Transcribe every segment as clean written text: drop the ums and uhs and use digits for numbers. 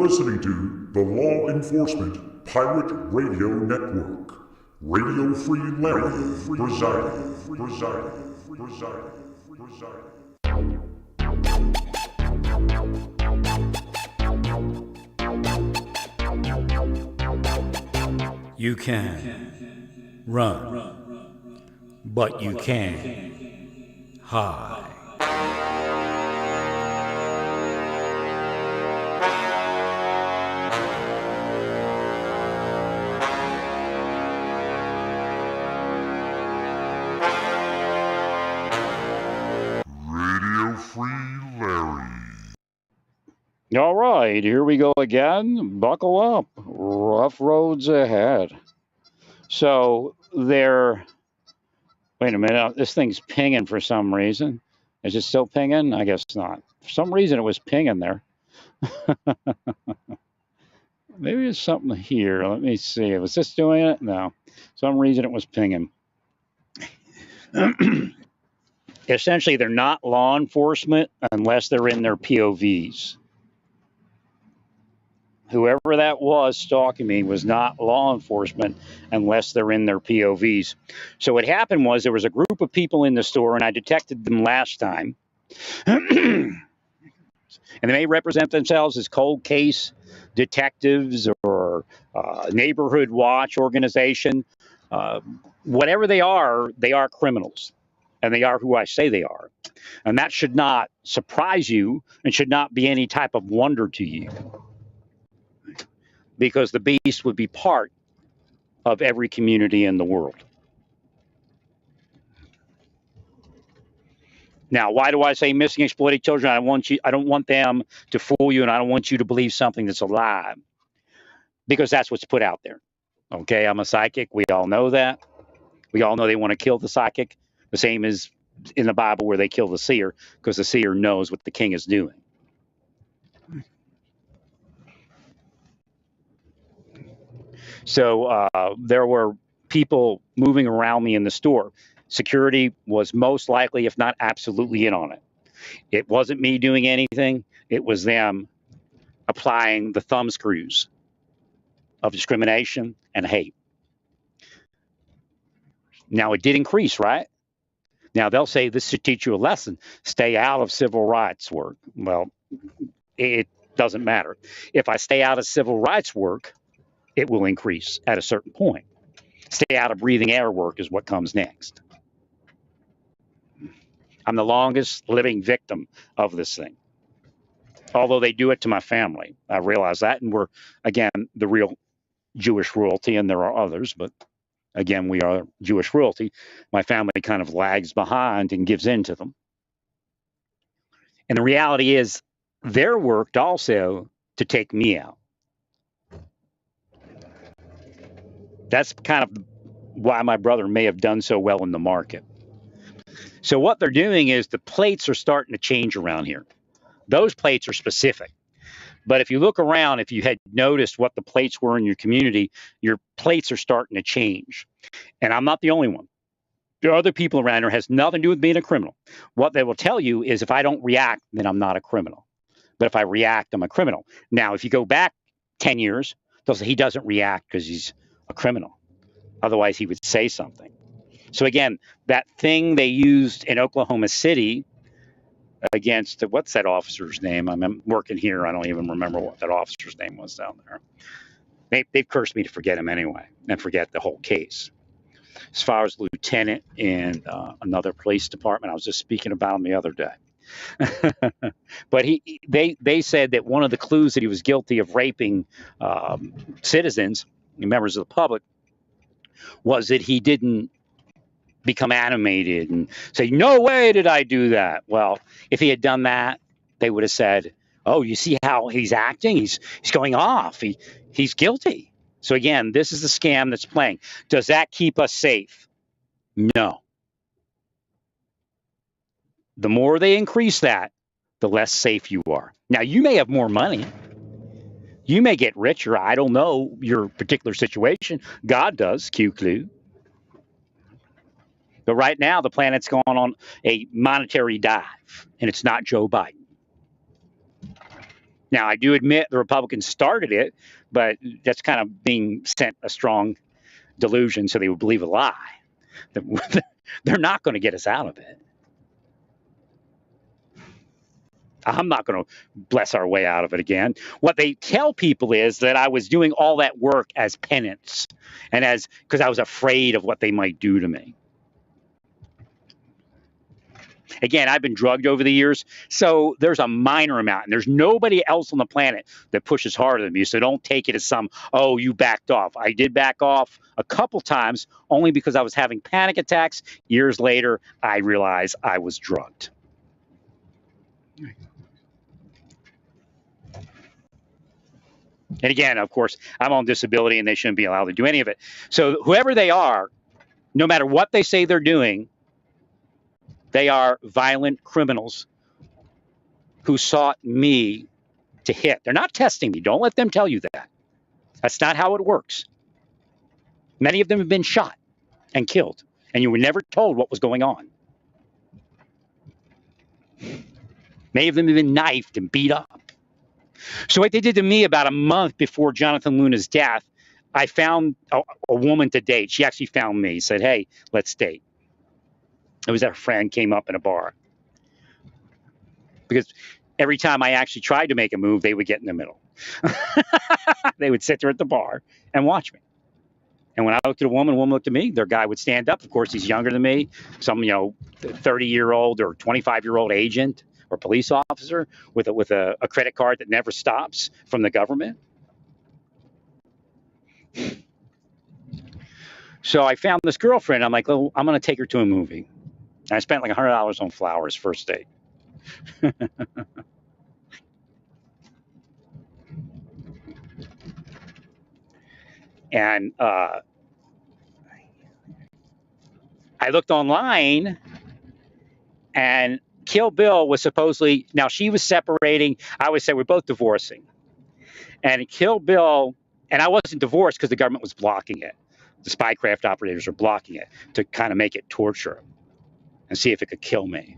listening to the Law Enforcement Pirate Radio Network. Radio Free Larry presiding. You can run, but you can't hide. Radio Free Larry. All right, here we go again. Buckle up. Rough roads ahead. So wait a minute. This thing's pinging for some reason. Is it still pinging? I guess not. For some reason, it was pinging there. Maybe it's something here. Let me see. Was this doing it? No. Some reason it was pinging. Essentially, they're not law enforcement unless they're in their POVs. Whoever that was stalking me was not law enforcement unless they're in their POVs. So what happened was there was a group of people in the store, and I detected them last time. And they may represent themselves as cold case detectives or neighborhood watch organization. Whatever they are criminals. And they are who I say they are. And that should not surprise you and should not be any type of wonder to you. Because the beast would be part of every community in the world. Now, why do I say missing exploited children? I don't want them to fool you, and I don't want you to believe something that's a lie. Because that's what's put out there. Okay, I'm a psychic. We all know that. We all know they want to kill the psychic. The same as in the Bible where they kill the seer, because the seer knows what the king is doing. So there were people moving around me in the store. Security was most likely, if not absolutely, in on it. It wasn't me doing anything. It was them applying the thumb screws of discrimination and hate. Now, it did increase, right? Now, they'll say this should teach you a lesson. Stay out of civil rights work. Well, it doesn't matter. If I stay out of civil rights work, it will increase at a certain point. Stay out of breathing air work is what comes next. I'm the longest living victim of this thing. Although they do it to my family. I realize that. And we're, again, the real Jewish royalty, and there are others, but again, we are Jewish royalty. My family kind of lags behind and gives in to them. And the reality is, they're worked also to take me out. That's kind of why my brother may have done so well in the market. So what they're doing is the plates are starting to change around here. Those plates are specific. But if you look around, if you had noticed what the plates were in your community, your plates are starting to change. And I'm not the only one. There are other people around here. It has nothing to do with being a criminal. What they will tell you is if I don't react, then I'm not a criminal. But if I react, I'm a criminal. Now, if you go back 10 years, they'll say he doesn't react because he's a criminal. Otherwise, he would say something. So again, that thing they used in Oklahoma City against, what's that officer's name? I'm working here. I don't even remember what that officer's name was down there. They've cursed me to forget him anyway and forget the whole case. As far as lieutenant in another police department, I was just speaking about him the other day. But they said that one of the clues that he was guilty of raping citizens, members of the public, was that he didn't become animated and say, no way did I do that. Well, if he had done that, they would have said, oh, you see how he's acting? He's going off. He's guilty. So again, this is the scam that's playing. Does that keep us safe? No. The more they increase that, the less safe you are. Now, you may have more money. You may get richer. I don't know your particular situation. God does, Q-Clue. But right now, the planet's gone on a monetary dive, and it's not Joe Biden. Now, I do admit the Republicans started it, but that's kind of being sent a strong delusion so they would believe a lie. They're not going to get us out of it. I'm not going to bless our way out of it again. What they tell people is that I was doing all that work as penance and because I was afraid of what they might do to me. Again, I've been drugged over the years, so there's a minor amount, and there's nobody else on the planet that pushes harder than me. So don't take it as oh, you backed off. I did back off a couple times, only because I was having panic attacks. Years later, I realized I was drugged. And again, of course, I'm on disability, and they shouldn't be allowed to do any of it. So whoever they are, no matter what they say they're doing, they are violent criminals who sought me to hit. They're not testing me. Don't let them tell you that. That's not how it works. Many of them have been shot and killed, and you were never told what was going on. Many of them have been knifed and beat up. So what they did to me about a month before Jonathan Luna's death, I found a woman to date. She actually found me, said, hey, let's date. It was that a friend came up in a bar. Because every time I actually tried to make a move, they would get in the middle. They would sit there at the bar and watch me. And when I looked at a woman looked at me, their guy would stand up. Of course, he's younger than me. Some, 30-year-old or 25-year-old agent or police officer with a credit card that never stops from the government. So I found this girlfriend. I'm like, oh, I'm going to take her to a movie. And I spent like $100 on flowers first date. And I looked online, and Kill Bill was supposedly, now she was separating. I would say we're both divorcing. And Kill Bill, and I wasn't divorced because the government was blocking it. The spycraft operators were blocking it to kind of make it torture and see if it could kill me.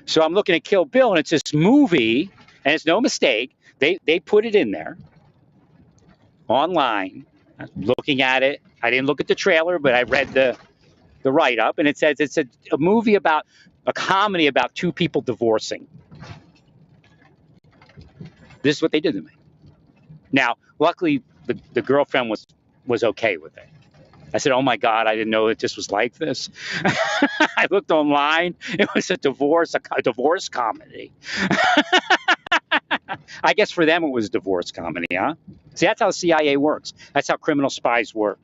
So I'm looking at Kill Bill, and it's this movie, and it's no mistake. They put it in there online. I'm looking at it. I didn't look at the trailer, but I read the write-up, and it says it's a movie about a comedy about two people divorcing. This is what they did to me. Now, luckily, the girlfriend was okay with it. I said, oh, my God, I didn't know that this was like this. I looked online. It was a divorce comedy. I guess for them it was divorce comedy, huh? See, that's how the CIA works. That's how criminal spies work.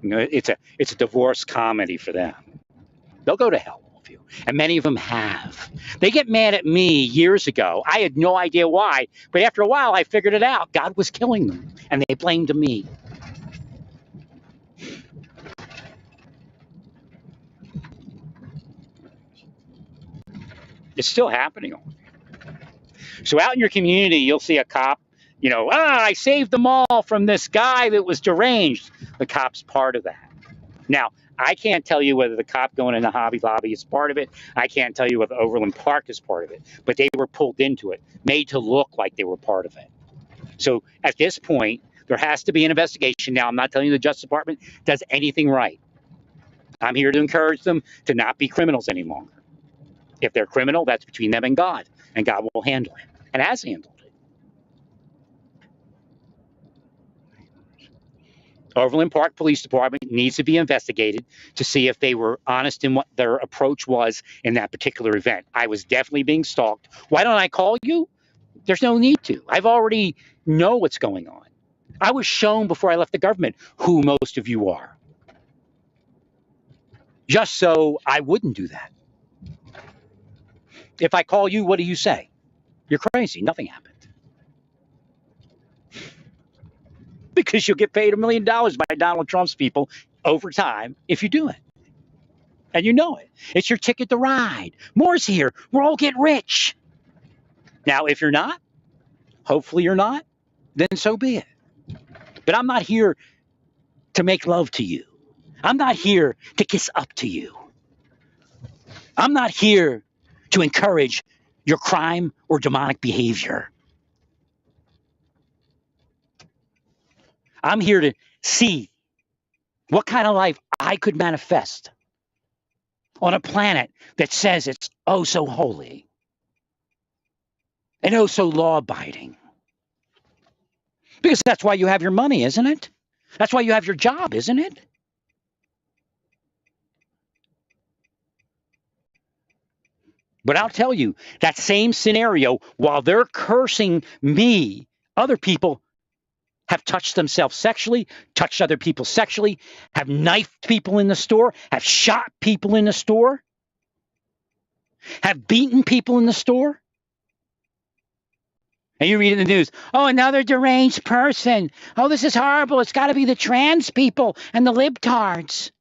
It's a divorce comedy for them. They'll go to hell, all of you. And many of them have. They get mad at me years ago. I had no idea why. But after a while, I figured it out. God was killing them. And they blamed me. It's still happening. So out in your community, you'll see a cop, I saved them all from this guy that was deranged. The cop's part of that. Now, I can't tell you whether the cop going into Hobby Lobby is part of it. I can't tell you whether Overland Park is part of it. But they were pulled into it, made to look like they were part of it. So at this point, there has to be an investigation. Now, I'm not telling you the Justice Department does anything right. I'm here to encourage them to not be criminals any longer. If they're criminal, that's between them and God will handle it, and has handled it. Overland Park Police Department needs to be investigated to see if they were honest in what their approach was in that particular event. I was definitely being stalked. Why don't I call you? There's no need to. I've already know what's going on. I was shown before I left the government who most of you are. Just so I wouldn't do that. If I call you, what do you say? You're crazy. Nothing happened. Because you'll get paid $1 million by Donald Trump's people over time if you do it. And you know it. It's your ticket to ride. More's here. We'll all get rich. Now, if you're not, hopefully you're not, then so be it. But I'm not here to make love to you. I'm not here to kiss up to you. I'm not here to encourage your crime or demonic behavior. I'm here to see what kind of life I could manifest on a planet that says it's oh so holy and oh so law abiding. Because that's why you have your money, isn't it? That's why you have your job, isn't it? But I'll tell you, that same scenario, while they're cursing me, other people have touched themselves sexually, touched other people sexually, have knifed people in the store, have shot people in the store, have beaten people in the store. And you read in the news, oh, another deranged person. Oh, this is horrible. It's got to be the trans people and the libtards.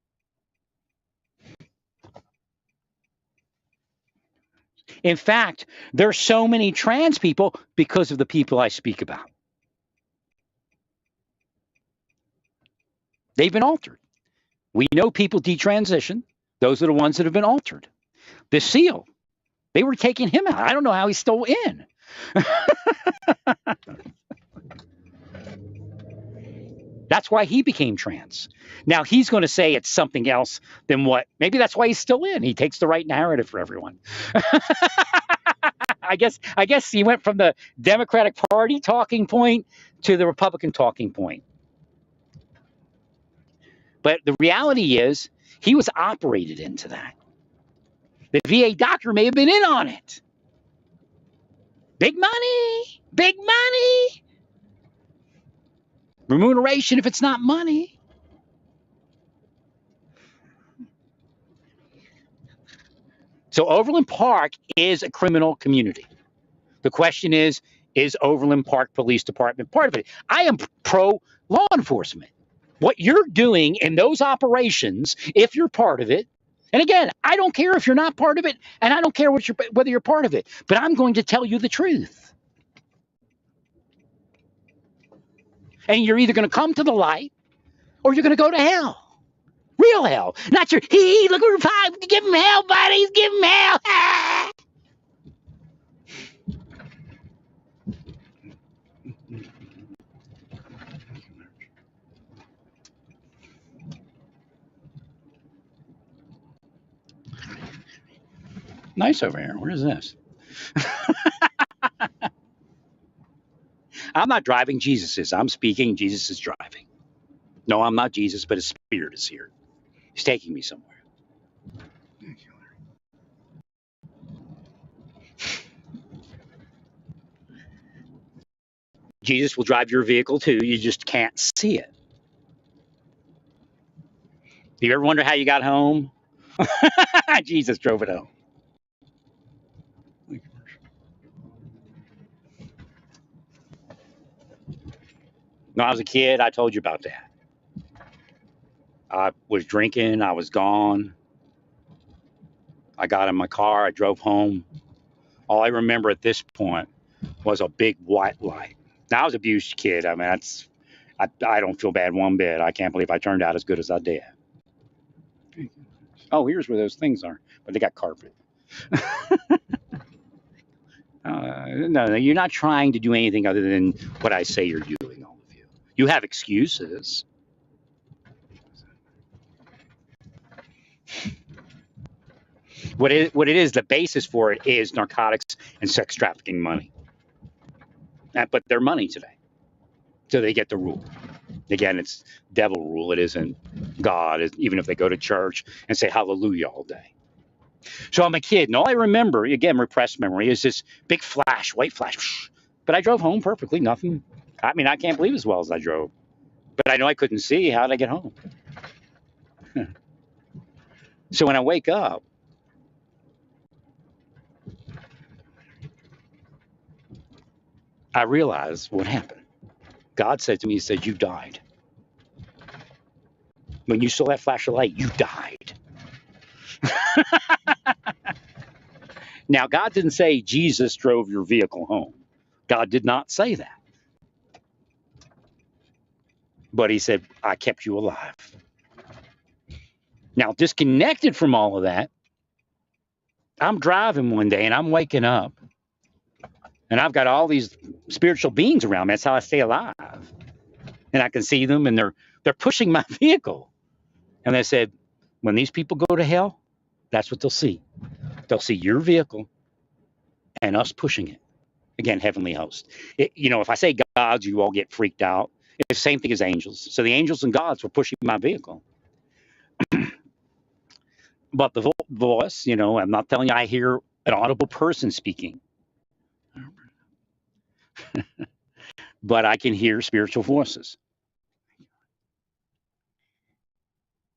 In fact, there's so many trans people because of the people I speak about. They've been altered. We know people detransition. Those are the ones that have been altered. The SEAL, they were taking him out. I don't know how he's still in. That's why he became trans. Now he's going to say it's something else than what. Maybe that's why he's still in. He takes the right narrative for everyone. I guess he went from the Democratic Party talking point to the Republican talking point. But the reality is he was operated into that. The VA doctor may have been in on it. Big money, big money. Remuneration if it's not money. So Overland Park is a criminal community. The question is Overland Park Police Department part of it? I am pro law enforcement. What you're doing in those operations, if you're part of it, and again, I don't care if you're not part of it, and I don't care whether you're part of it, but I'm going to tell you the truth. And you're either going to come to the light or you're going to go to hell. Real hell. Not your, look at five, give him hell, buddies, give him hell. Ah! Nice over here. Where is this? I'm not driving, Jesus is. I'm speaking, Jesus is driving. No, I'm not Jesus, but his spirit is here. He's taking me somewhere. Jesus will drive your vehicle too. You just can't see it. Do you ever wonder how you got home? Jesus drove it home. When I was a kid, I told you about that. I was drinking. I was gone. I got in my car. I drove home. All I remember at this point was a big white light. Now, I was an abused kid. I mean, I don't feel bad one bit. I can't believe I turned out as good as I did. Oh, here's where those things are. But they got carpet. No, you're not trying to do anything other than what I say you're doing, all of you. You have excuses. What it is, the basis for it is narcotics and sex trafficking money. But they're money today. So they get the rule. Again, it's devil rule. It isn't God, even if they go to church and say hallelujah all day. So I'm a kid, and all I remember, again, repressed memory, is this big flash, white flash. But I drove home perfectly, nothing. I mean, I can't believe as well as I drove. But I know I couldn't see. How did I get home? So when I wake up, I realize what happened. God said to me, he said, you died. When you saw that flash of light, you died. Now, God didn't say Jesus drove your vehicle home. God did not say that. But he said, I kept you alive. Now, disconnected from all of that, I'm driving one day and I'm waking up and I've got all these spiritual beings around me. That's how I stay alive. And I can see them and they're pushing my vehicle. And they said, when these people go to hell, that's what they'll see. They'll see your vehicle and us pushing it. Again, heavenly host. If I say gods, you all get freaked out. It's the same thing as angels. So the angels and gods were pushing my vehicle. But the voice, I'm not telling you I hear an audible person speaking. But I can hear spiritual voices.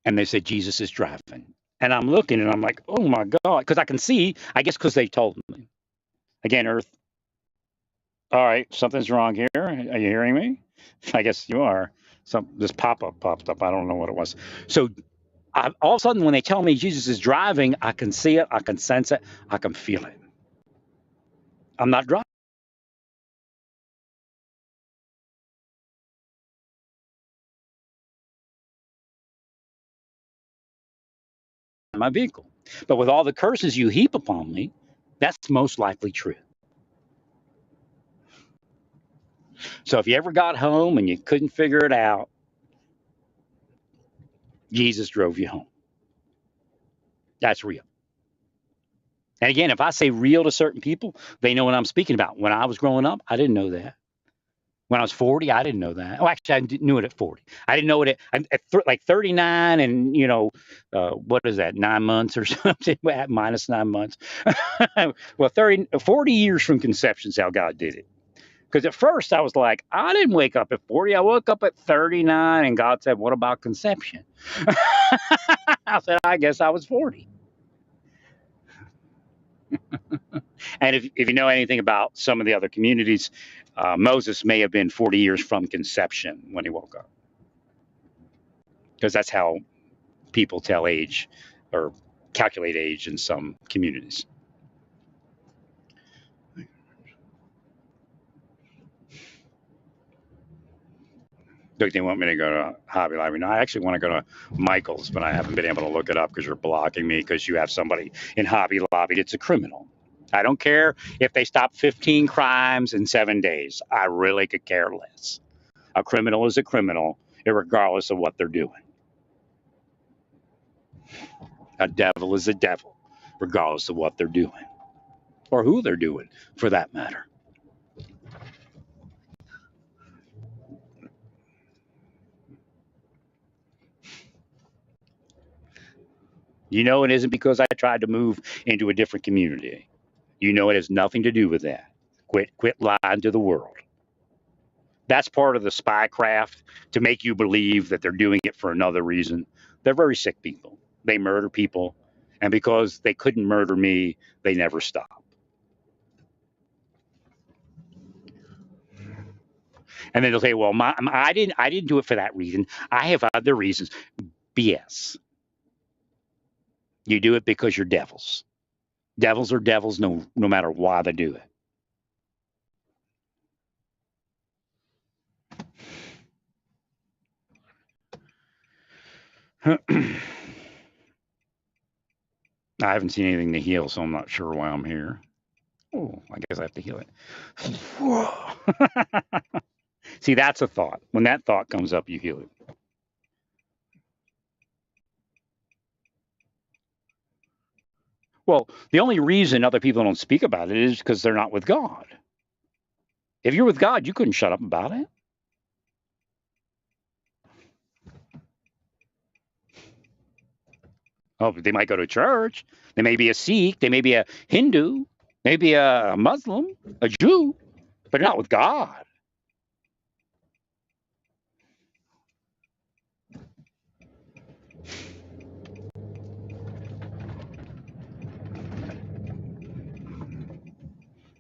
And they said, Jesus is driving. And I'm looking and I'm like, oh my God. Because I can see, I guess because they told me. Again, Earth. All right, something's wrong here. Are you hearing me? I guess you are. This pop-up popped up. I don't know what it was. So all of a sudden, when they tell me Jesus is driving, I can see it. I can sense it. I can feel it. I'm not driving my vehicle. But with all the curses you heap upon me, that's most likely true. So if you ever got home and you couldn't figure it out, Jesus drove you home. That's real. And again, if I say real to certain people, they know what I'm speaking about. When I was growing up, I didn't know that. When I was 40, I didn't know that. Oh, actually, I knew it at 40. I didn't know it at like 39 and, what is that, 9 months or something, minus 9 months. Well, 40 years from conception is how God did it. Because at first I was like, I didn't wake up at 40. I woke up at 39. And God said, what about conception? I said, I guess I was 40. And if you know anything about some of the other communities, Moses may have been 40 years from conception when he woke up. Because that's how people tell age or calculate age in some communities. Look, they want me to go to Hobby Lobby. No, I actually want to go to Michael's, but I haven't been able to look it up because you're blocking me because you have somebody in Hobby Lobby that's a criminal. I don't care if they stop 15 crimes in 7 days. I really could care less. A criminal is a criminal, regardless of what they're doing. A devil is a devil, regardless of what they're doing or who they're doing, for that matter. It isn't because I tried to move into a different community. It has nothing to do with that. Quit lying to the world. That's part of the spy craft to make you believe that they're doing it for another reason. They're very sick people. They murder people. And because they couldn't murder me, they never stop. And then they'll say, well, I didn't do it for that reason. I have other reasons. BS. You do it because you're devils. Devils are devils no matter why they do it. I haven't seen anything to heal, so I'm not sure why I'm here. Oh, I guess I have to heal it. See, that's a thought. When that thought comes up, you heal it. Well, the only reason other people don't speak about it is because they're not with God. If you're with God, you couldn't shut up about it. Oh, they might go to church. They may be a Sikh. They may be a Hindu. Maybe a Muslim, a Jew, but not with God.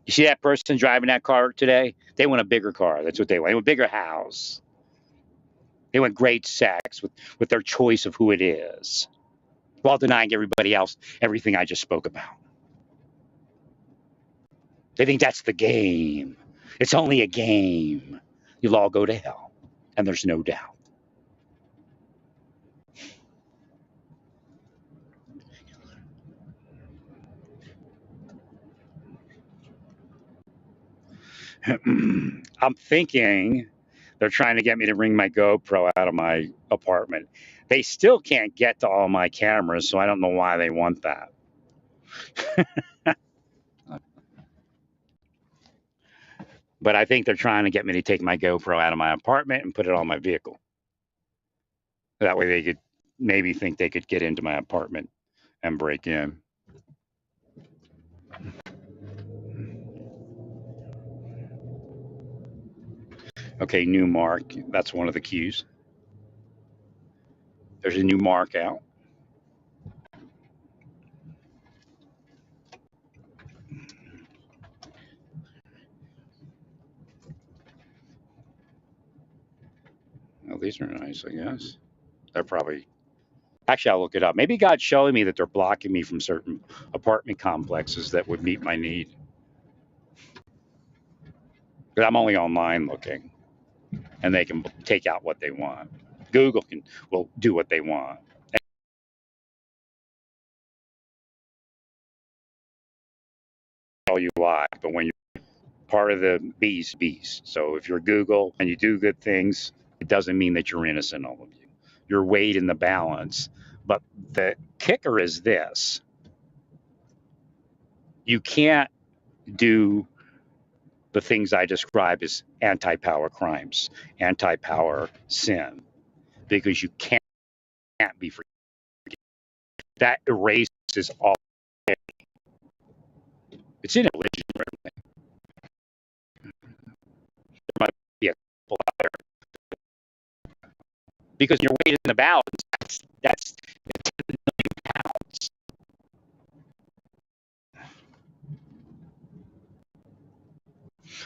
You see that person driving that car today? They want a bigger car. That's what they want. They want a bigger house. They want great sex with their choice of who it is, while denying everybody else everything I just spoke about. They think that's the game. It's only a game. You'll all go to hell, and there's no doubt. I'm thinking they're trying to get me to bring my GoPro out of my apartment. They still can't get to all my cameras, so I don't know why they want that. But I think they're trying to get me to take my GoPro out of my apartment and put it on my vehicle. That way they could maybe think they could get into my apartment and break in. Okay, new mark. That's one of the cues. There's a new mark out. Oh, these are nice, I guess. They're probably. Actually, I'll look it up. Maybe God's showing me that they're blocking me from certain apartment complexes that would meet my need. But I'm only online looking, and they can take out what they want. Google will do what they want. Tell you why, but when you're part of the beast. So if you're Google and you do good things, it doesn't mean that you're innocent, all of you. You're weighed in the balance. But the kicker is this: you can't do the things I describe as anti-power crimes, anti-power sin, because you can't be forgiven. That erases all. It's in a religion. There might be a couple out there because you're weighted in the balance. That's 10 million pounds.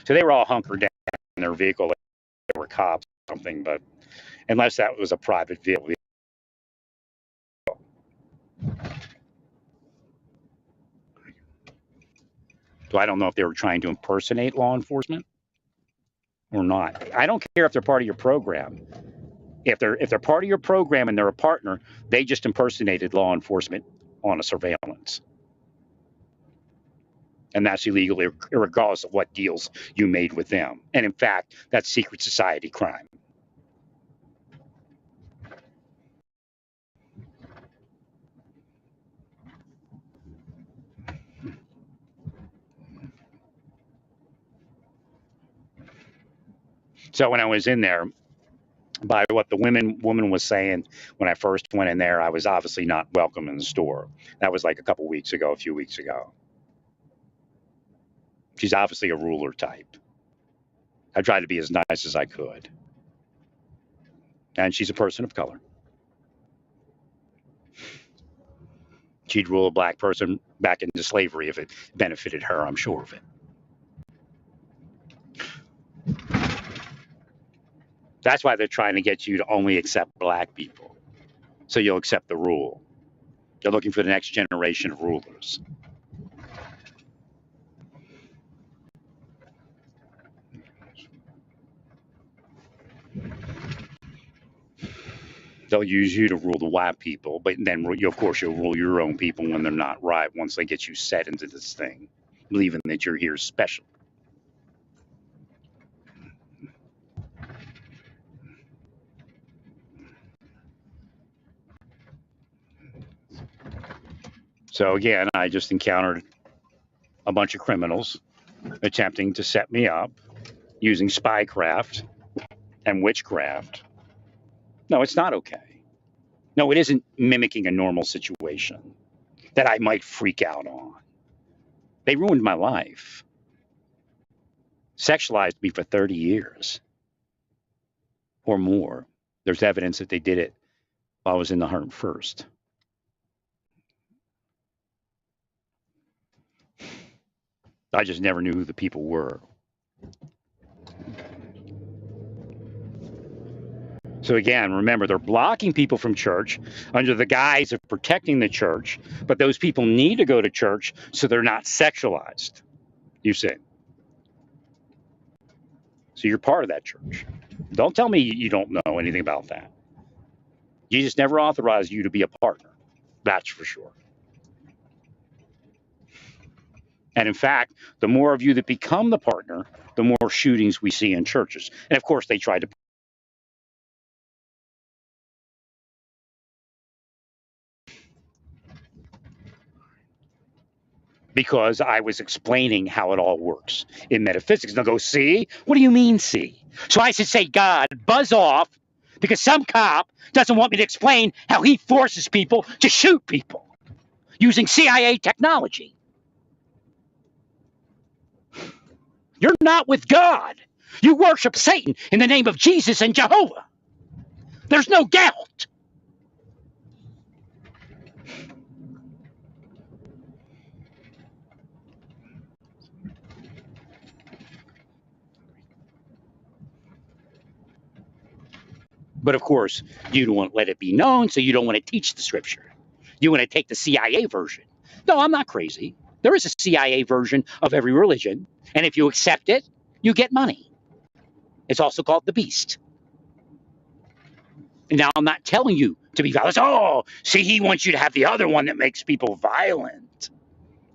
So they were all hunkered down in their vehicle. They were cops or something, but unless that was a private vehicle. So I don't know if they were trying to impersonate law enforcement or not. I don't care if they're part of your program. If they're part of your program and they're a partner, they just impersonated law enforcement on a surveillance. And that's illegal regardless of what deals you made with them. And in fact, that's secret society crime. So when I was in there, by what the woman was saying when I first went in there, I was obviously not welcome in the store. That was like a few weeks ago. She's obviously a ruler type. I tried to be as nice as I could. And she's a person of color. She'd rule a black person back into slavery if it benefited her, I'm sure of it. That's why they're trying to get you to only accept black people. So you'll accept the rule. They're looking for the next generation of rulers. They'll use you to rule the white people, but then of course you'll rule your own people when they're not right, once they get you set into this thing, believing that you're here special. So again, I just encountered a bunch of criminals attempting to set me up using spycraft and witchcraft. No, it's not okay. No, it isn't mimicking a normal situation that I might freak out on. They ruined my life, sexualized me for 30 years or more. There's evidence that they did it while I was in the 101st. I just never knew who the people were. So again, remember, they're blocking people from church under the guise of protecting the church, but those people need to go to church so they're not sexualized, you see. So you're part of that church. Don't tell me you don't know anything about that. Jesus never authorized you to be a partner. That's for sure. And in fact, the more of you that become the partner, the more shootings we see in churches. And of course, they try to. Because I was explaining how it all works in metaphysics. And they'll go, see? What do you mean, see? So I should say, God, buzz off, because some cop doesn't want me to explain how he forces people to shoot people using CIA technology. You're not with God. You worship Satan in the name of Jesus and Jehovah. There's no doubt. But of course, you don't want to let it be known, so you don't want to teach the scripture. You want to take the CIA version. No, I'm not crazy. There is a CIA version of every religion, and if you accept it, you get money. It's also called the beast. And now I'm not telling you to be violent. Oh, see, he wants you to have the other one that makes people violent.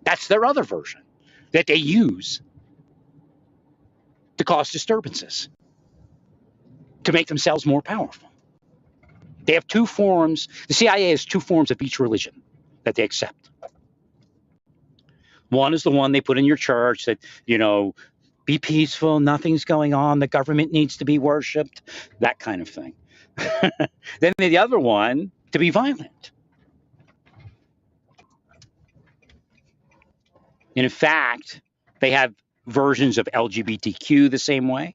That's their other version that they use to cause disturbances, to make themselves more powerful. They have two forms. The CIA has two forms of each religion that they accept. One is the one they put in your church that, be peaceful, nothing's going on, the government needs to be worshipped, that kind of thing. Then the other one, to be violent. And in fact, they have versions of LGBTQ the same way.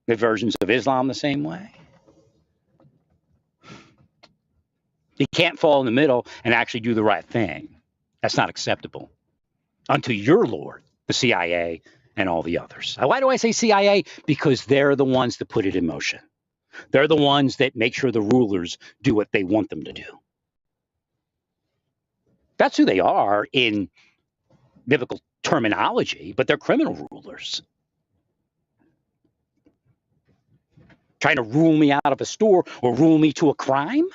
They have versions of Islam the same way. You can't fall in the middle and actually do the right thing. That's not acceptable unto your Lord, the CIA, and all the others. Why do I say CIA? Because they're the ones that put it in motion. They're the ones that make sure the rulers do what they want them to do. That's who they are in biblical terminology, but they're criminal rulers. Trying to rule me out of a store or rule me to a crime?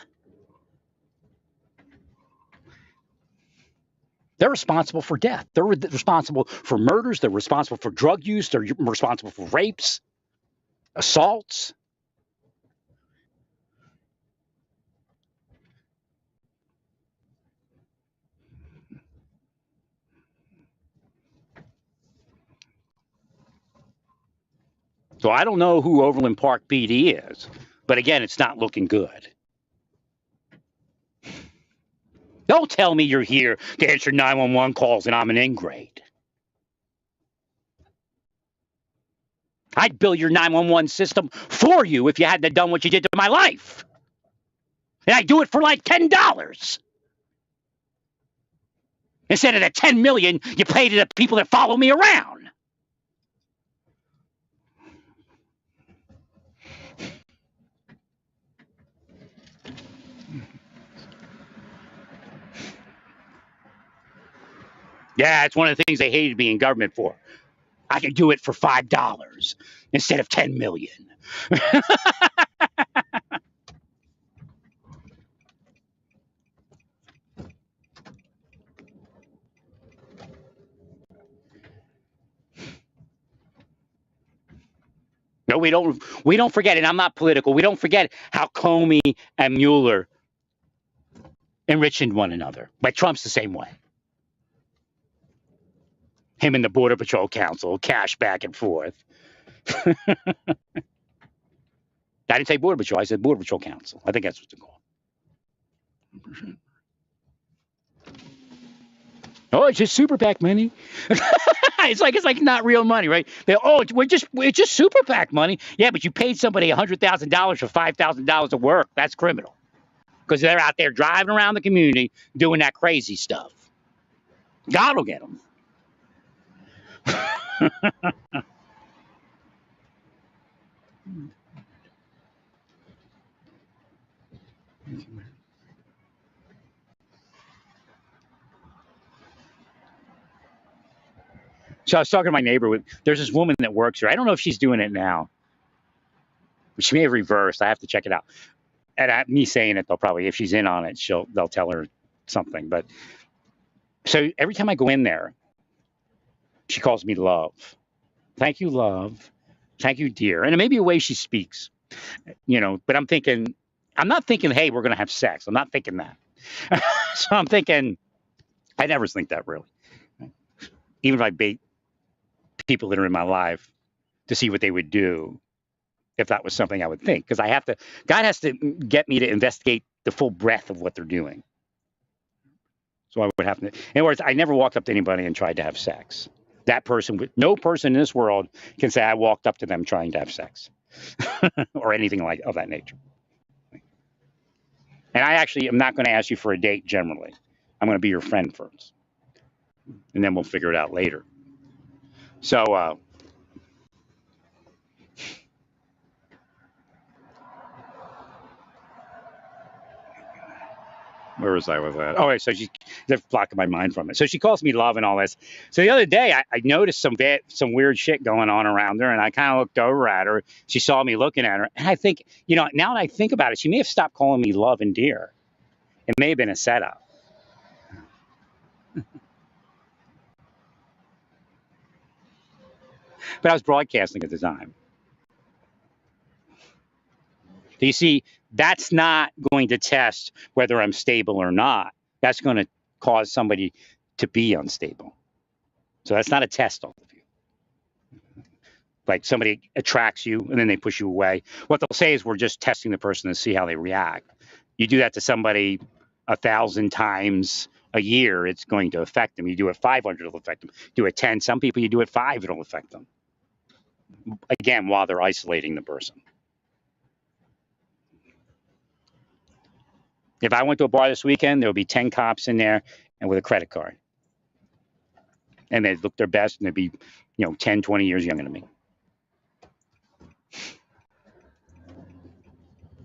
They're responsible for death. They're responsible for murders. They're responsible for drug use. They're responsible for rapes, assaults. So I don't know who Overland Park PD is, but again, it's not looking good. Don't tell me you're here to answer 911 calls and I'm an ingrate. I'd bill your 911 system for you if you hadn't done what you did to my life. And I'd do it for like $10. Instead of the $10 million you pay to the people that follow me around. Yeah, it's one of the things they hated me in government for. I could do it for $5 instead of $10 million. No, we don't forget, and I'm not political. We don't forget how Comey and Mueller enriched one another. But Trump's the same way. Him and the Border Patrol Council, cash back and forth. I didn't say Border Patrol. I said Border Patrol Council. I think that's what they're called. Oh, it's just super PAC money. it's like not real money, right? It's just super PAC money. Yeah, but you paid somebody $100,000 for $5,000 of work. That's criminal because they're out there driving around the community doing that crazy stuff. God will get them. So I was talking to my neighbor. There's this woman that works here. I don't know if she's doing it now. She may have reversed. I have to check it out. And me saying it, they'll probably, if she's in on it, they'll tell her something. But So every time I go in there, she calls me love. Thank you, love. Thank you, dear. And it may be a way she speaks, but I'm not thinking, hey, we're going to have sex. I'm not thinking that. So I'm thinking, I never think that really. Even if I bait people that are in my life to see what they would do if that was something I would think. Because God has to get me to investigate the full breadth of what they're doing. So I would have to, in other words, I never walked up to anybody and tried to have sex. No person in this world can say I walked up to them trying to have sex or anything of that nature. And I actually am not going to ask you for a date generally. I'm going to be your friend first. And then we'll figure it out later. So, where was I with that? Oh, so they're blocking my mind from it. So she calls me love and all this. So the other day, I noticed some weird shit going on around her, and I kind of looked over at her. She saw me looking at her, and I think, now that I think about it, she may have stopped calling me love and dear. It may have been a setup. But I was broadcasting at the time. You see, that's not going to test whether I'm stable or not. That's going to cause somebody to be unstable. So that's not a test, all of you. Like somebody attracts you and then they push you away. What they'll say is we're just testing the person to see how they react. You do that to somebody 1,000 times a year, it's going to affect them. You do it 500, it'll affect them. Do it 10. Some people, you do it 5, it'll affect them. Again, while they're isolating the person. If I went to a bar this weekend, there would be 10 cops in there and with a credit card. And they'd look their best and they'd be, 10, 20 years younger than me.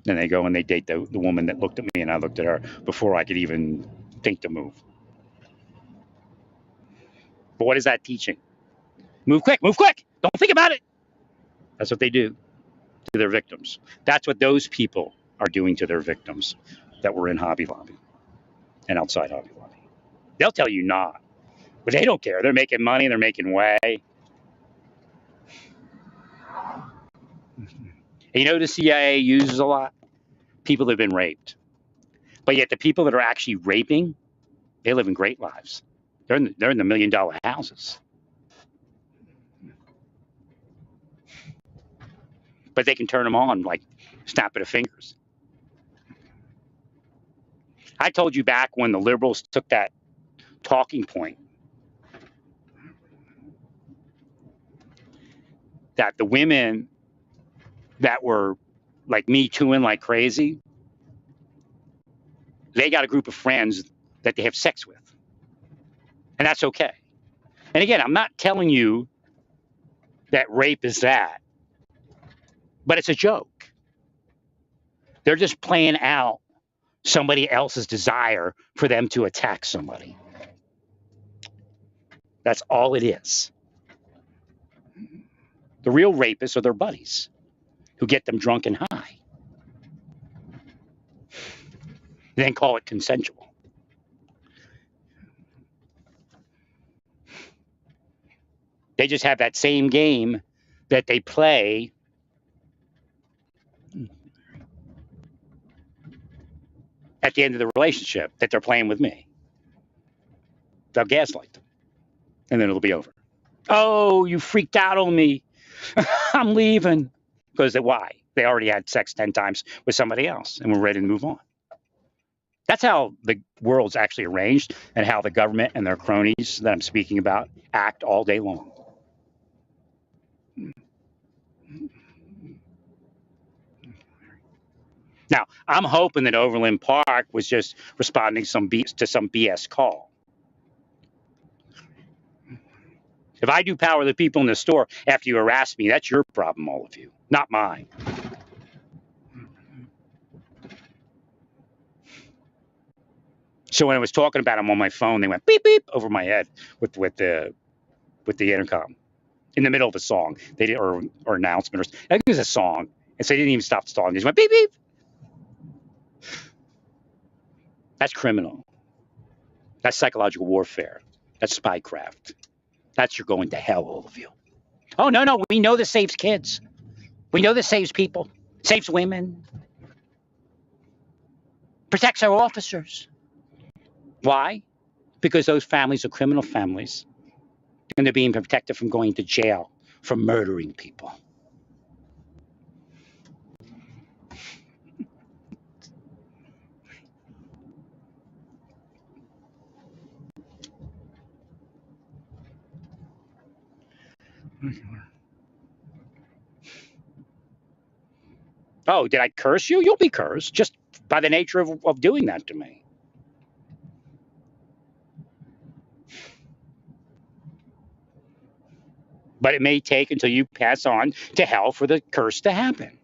Then they go and they date the woman that looked at me and I looked at her before I could even think to move. But what is that teaching? Move quick, move quick. Don't think about it. That's what they do to their victims. That's what those people are doing to their victims that were in Hobby Lobby and outside Hobby Lobby. They'll tell you not, but they don't care. They're making money. They're making way. And the CIA uses a lot? People that have been raped. But yet the people that are actually raping, they live in great lives. They're in the $1 million houses. But they can turn them on like snap of the fingers. I told you back when the liberals took that talking point that the women that were like me tooing like crazy, they got a group of friends that they have sex with. And that's okay. And again, I'm not telling you that rape is that, but it's a joke. They're just playing out somebody else's desire for them to attack somebody. That's all it is. The real rapists are their buddies who get them drunk and high. Then call it consensual. They just have that same game that they play at the end of the relationship that they're playing with me. They'll gaslight them. And then it'll be over. Oh, you freaked out on me. I'm leaving. Because why? They already had sex 10 times with somebody else and we're ready to move on. That's how the world's actually arranged and how the government and their cronies that I'm speaking about act all day long. Now, I'm hoping that Overland Park was just responding to some BS call. If I do power the people in the store after you harass me, that's your problem, all of you, not mine. So when I was talking about them on my phone, they went beep beep over my head with the intercom in the middle of a song. They did or announcement or I think it was a song, and so they didn't even stop the song. They just went beep beep. That's criminal. That's psychological warfare. That's spycraft. That's you're going to hell, all of you. Oh, no. We know this saves kids. We know this saves people, saves women, protects our officers. Why? Because those families are criminal families, and they're being protected from going to jail for murdering people. Oh, did I curse you? You'll be cursed just by the nature of doing that to me. But it may take until you pass on to hell for the curse to happen.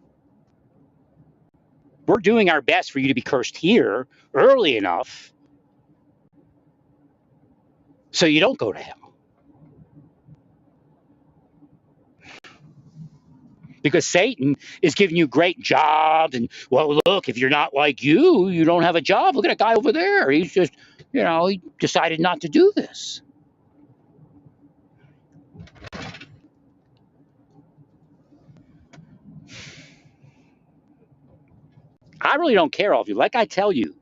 We're doing our best for you to be cursed here early enough so you don't go to hell. Because Satan is giving you great jobs. And, well, look, if you're not like you don't have a job. Look at that guy over there. He's just, he decided not to do this. I really don't care, all of you. Like I tell you,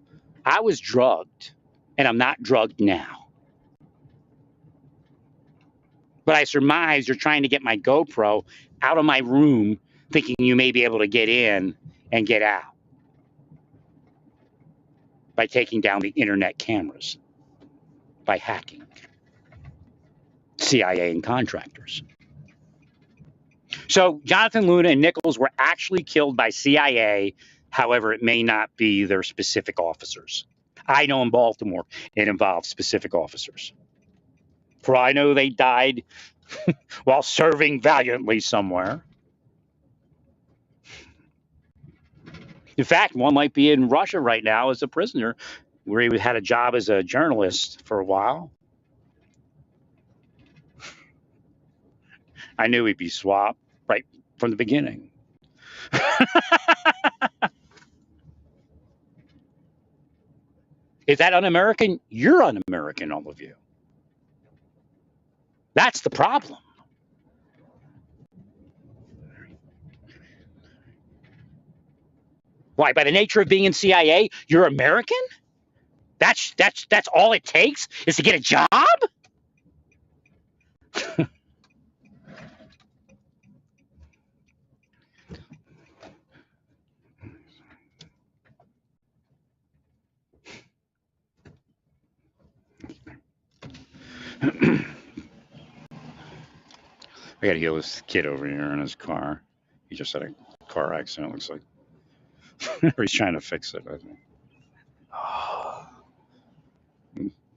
I was drugged, and I'm not drugged now. But I surmise you're trying to get my GoPro out of my room, thinking you may be able to get in and get out by taking down the internet cameras, by hacking CIA and contractors. So Jonathan Luna and Nichols were actually killed by CIA. However, it may not be their specific officers. I know in Baltimore it involves specific officers. For I know they died while serving valiantly somewhere. In fact, one might be in Russia right now as a prisoner, where he had a job as a journalist for a while. I knew he'd be swapped right from the beginning. Is that un-American? You're un-American, all of you. That's the problem. Why? By the nature of being in CIA, you're American? That's all it takes is to get a job? I gotta heal this kid over here in his car. He just had a car accident, looks like. Or he's trying to fix it, I think. Oh.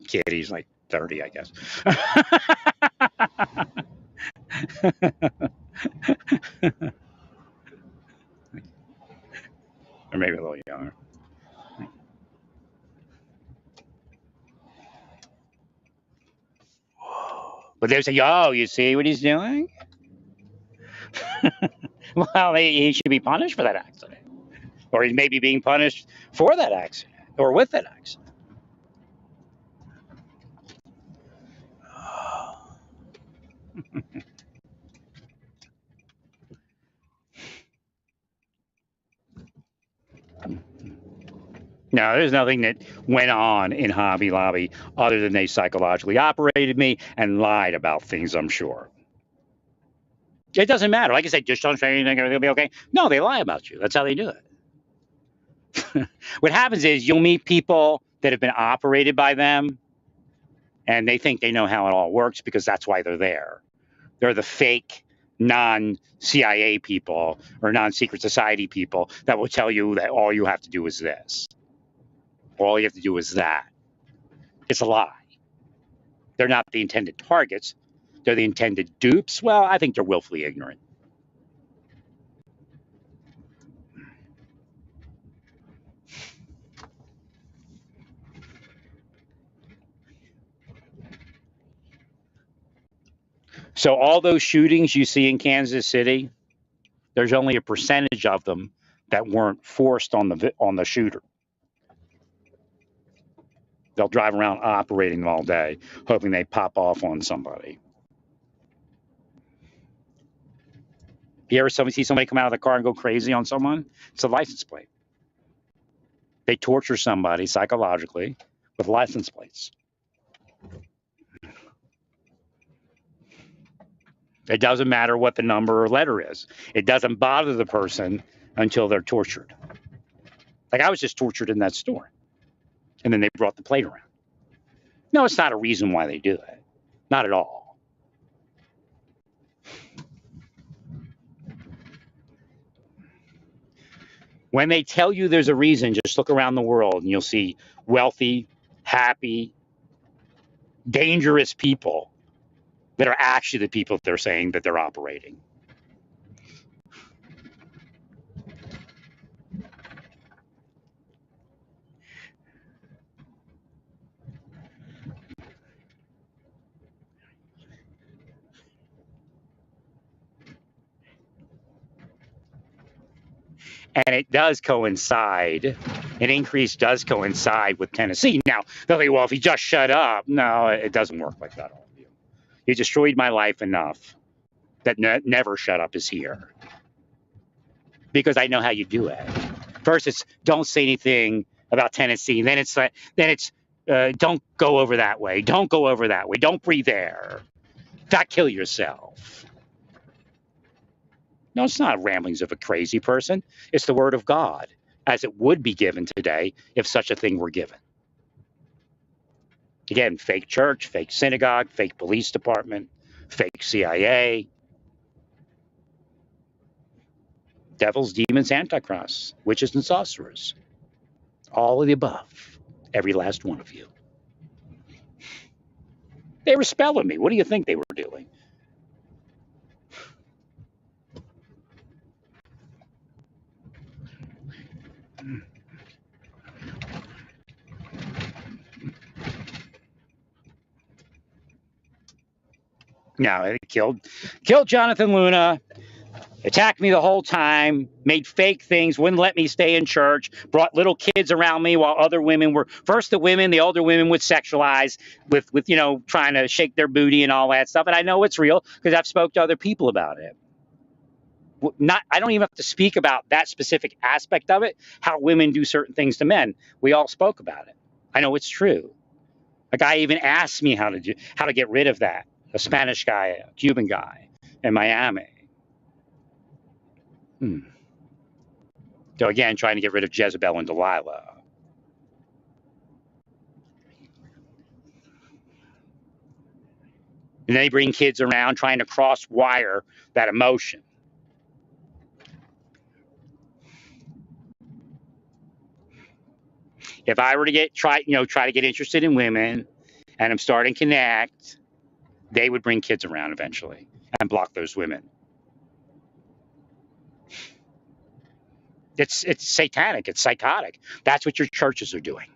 Kid, he's like 30, I guess. Or maybe a little younger. But they say, oh, you see what he's doing? Well, he should be punished for that accident. Or he's maybe being punished for that accident or with that accident. No, there's nothing that went on in Hobby Lobby other than they psychologically operated me and lied about things, I'm sure. It doesn't matter. Like I said, just don't say anything, everything will be okay. No, they lie about you. That's how they do it. What happens is you'll meet people that have been operated by them, and they think they know how it all works because that's why they're there. They're the fake non-CIA people or non-secret society people that will tell you that all you have to do is this. All you have to do is that. It's a lie. They're not the intended targets. They're the intended dupes. Well, I think they're willfully ignorant. So all those shootings you see in Kansas City, there's only a percentage of them that weren't forced on the shooter. They'll drive around operating them all day, hoping they pop off on somebody. You ever see somebody come out of the car and go crazy on someone? It's a license plate. They torture somebody psychologically with license plates. It doesn't matter what the number or letter is. It doesn't bother the person until they're tortured. Like I was just tortured in that store. And then they brought the plate around. No, it's not a reason why they do it. Not at all. When they tell you there's a reason, just look around the world and you'll see wealthy, happy, dangerous people that are actually the people they're saying that they're operating. And it does coincide, an increase does coincide with Tennessee. Now, they'll say, well, if he just shut up. No, it doesn't work like that. You destroyed my life enough that never shut up is here. Because I know how you do it. First, it's don't say anything about Tennessee. Then it's don't go over that way. Don't go over that way. Don't breathe air. Not kill yourself. No, it's not ramblings of a crazy person. It's the word of God, as it would be given today if such a thing were given. Again, fake church, fake synagogue, fake police department, fake CIA. Devils, demons, antichrists, witches, and sorcerers. All of the above. Every last one of you. They were spelling me. What do you think they were doing? No, they killed Jonathan Luna, attacked me the whole time, made fake things, wouldn't let me stay in church, brought little kids around me while other women were, first the older women would sexualize with trying to shake their booty and all that stuff. And I know it's real because I've spoke to other people about it. I don't even have to speak about that specific aspect of it, how women do certain things to men. We all spoke about it. I know it's true. A guy even asked me how to get rid of that. A Spanish guy, a Cuban guy in Miami. So again, trying to get rid of Jezebel and Delilah. And they bring kids around trying to cross-wire that emotion. If I were to try to get interested in women, and I'm starting to connect, they would bring kids around eventually and block those women. It's satanic. It's psychotic. That's what your churches are doing.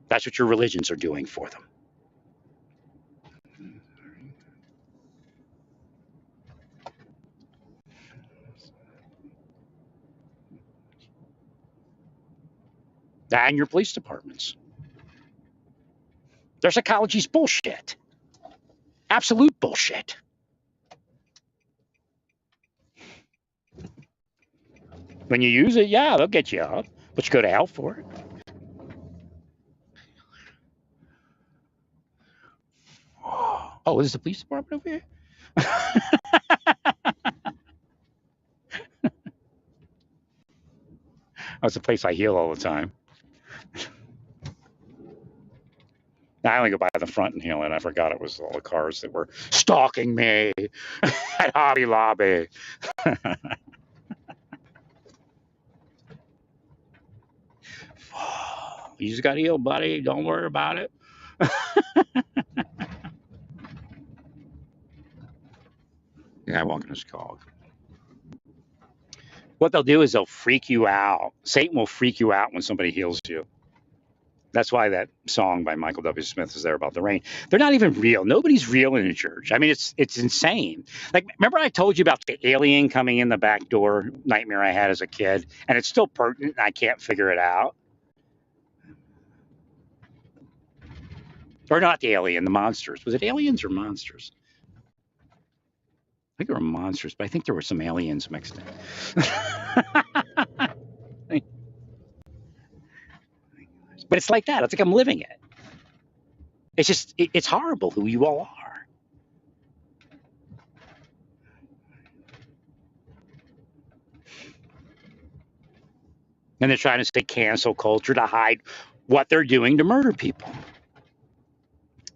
That's what your religions are doing for them. And your police departments. Their psychology's bullshit. Absolute bullshit. When you use it, yeah, they'll get you out, but you go to hell for it. Oh, is the police department over here? That's a place I heal all the time. I only go by the front and heal it. I forgot it was all the cars that were stalking me at Hobby Lobby. You just got to heal, buddy. Don't worry about it. Yeah, I'm walking his dog. What they'll do is they'll freak you out. Satan will freak you out when somebody heals you. That's why that song by Michael W. Smith is there about the rain. They're not even real. Nobody's real in a church. I mean, it's insane. Like, remember I told you about the alien coming in the back door nightmare I had as a kid? And it's still pertinent and I can't figure it out. Or not the alien, the monsters. Was it aliens or monsters? I think they were monsters, but I think there were some aliens mixed in. But it's like that. It's like I'm living it. It's just, it's horrible who you all are. And they're trying to say cancel culture to hide what they're doing to murder people.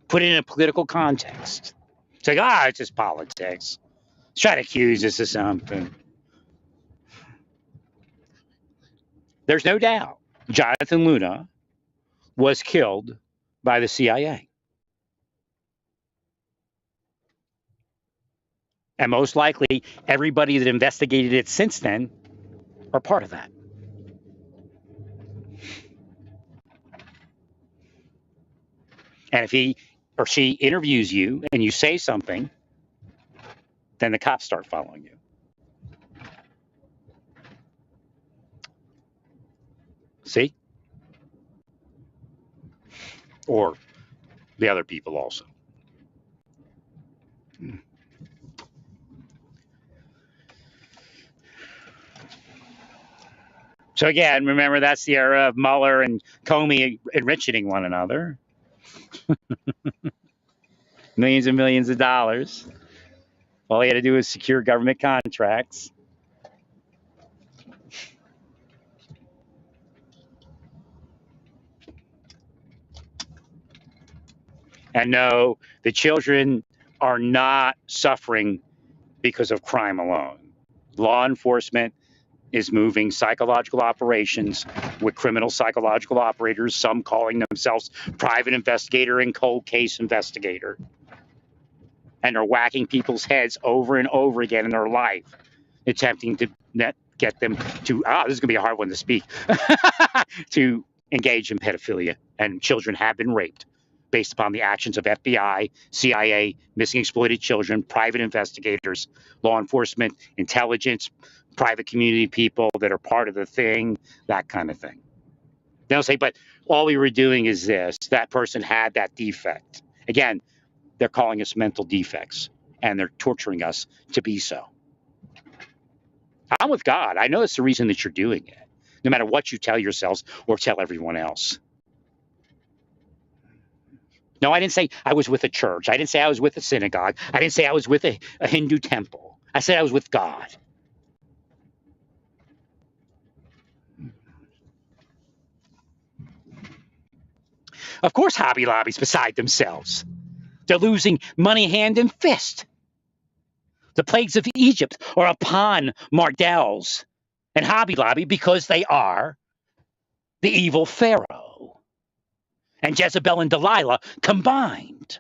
Put it in a political context. It's like, it's just politics. Try to accuse us of something. There's no doubt Jonathan Luna was killed by the CIA. And most likely, everybody that investigated it since then are part of that. And if he or she interviews you and you say something, then the cops start following you. See? Or the other people also. So again, remember that's the era of Mueller and Comey enriching one another. Millions and millions of dollars. All he had to do was secure government contracts. And no, the children are not suffering because of crime alone. Law enforcement is moving psychological operations with criminal psychological operators, some calling themselves private investigator and cold case investigator. And they're whacking people's heads over and over again in their life, attempting to get them to, this is going to be a hard one to speak, to engage in pedophilia. And children have been raped based upon the actions of FBI, CIA, missing exploited children, private investigators, law enforcement, intelligence, private community people that are part of the thing, that kind of thing. They'll say, but all we were doing is this. That person had that defect. Again, they're calling us mental defects, and they're torturing us to be so. I'm with God. I know it's the reason that you're doing it, no matter what you tell yourselves or tell everyone else. No, I didn't say I was with a church. I didn't say I was with a synagogue. I didn't say I was with a Hindu temple. I said I was with God. Of course, Hobby Lobby's beside themselves. They're losing money hand and fist. The plagues of Egypt are upon Mardel's and Hobby Lobby because they are the evil Pharaoh and Jezebel and Delilah combined.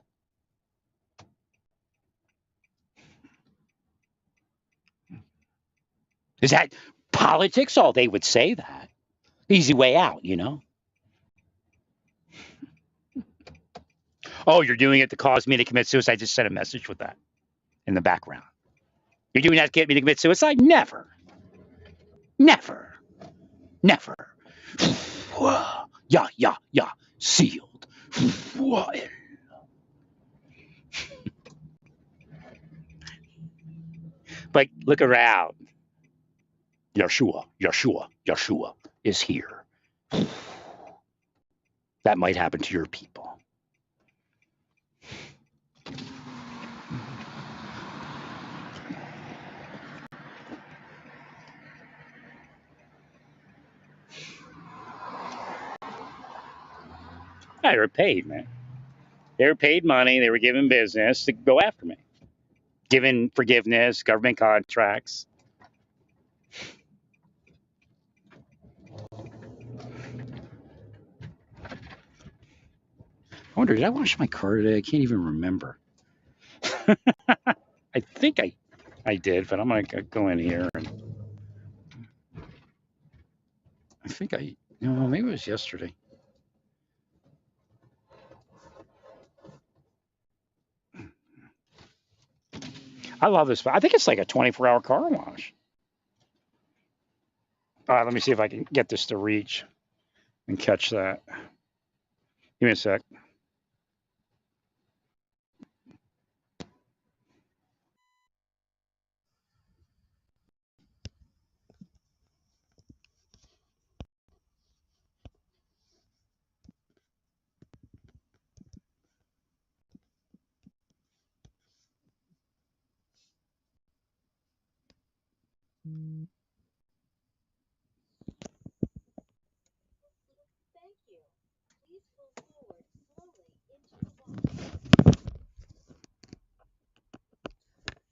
Is that politics? Oh, they would say that. Easy way out, you know. Oh, you're doing it to cause me to commit suicide. I just sent a message with that in the background. You're doing that to get me to commit suicide? Never. Never. Never. Yeah. Sealed. But look around. Yeshua is here. That might happen to your people. They were paid, man. They were paid money. They were given business to go after me. Given forgiveness, government contracts. I wonder, did I wash my car today? I can't even remember. I think I did, but I'm going to go in here. And I think maybe it was yesterday. I love this. I think it's like a 24-hour car wash. All right, let me see if I can get this to reach and catch that. Give me a sec.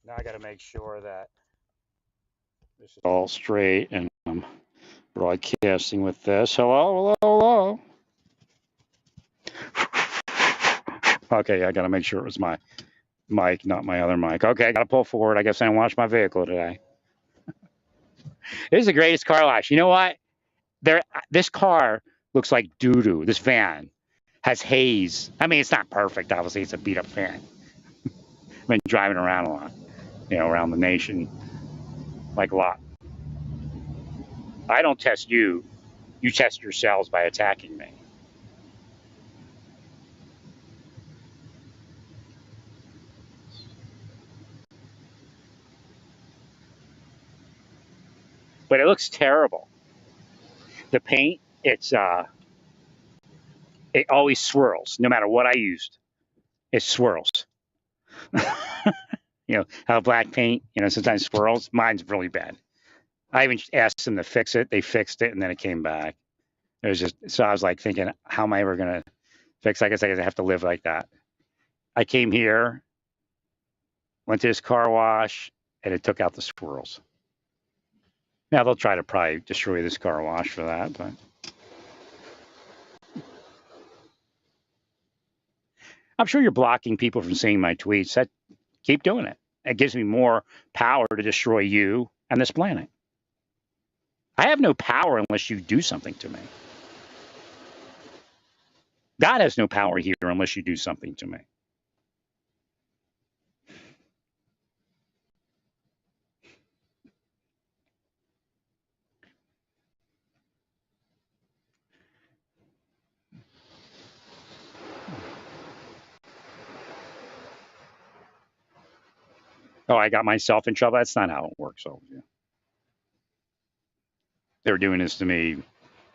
Now I got to make sure that this is all straight and I'm broadcasting with this. Hello, hello, hello. Okay, I got to make sure it was my mic, not my other mic. Okay, I got to pull forward. I guess I didn't wash my vehicle today. This is the greatest car wash. You know what? This car looks like doo-doo. This van has haze. I mean, it's not perfect. Obviously, it's a beat-up van. I've been driving around a lot, around the nation, like a lot. I don't test you. You test yourselves by attacking me. But it looks terrible. The paint, it always swirls. No matter what I used, it swirls. How black paint, sometimes swirls. Mine's really bad. I even asked them to fix it. They fixed it, and then it came back. It was just so I was like thinking, how am I ever gonna fix? I guess I have to live like that. I came here, went to this car wash, and it took out the swirls. Now they'll try to probably destroy this car wash for that, but I'm sure you're blocking people from seeing my tweets. Keep doing it. It gives me more power to destroy you and this planet. I have no power unless you do something to me. God has no power here unless you do something to me. Oh, I got myself in trouble. That's not how it works over here. They were doing this to me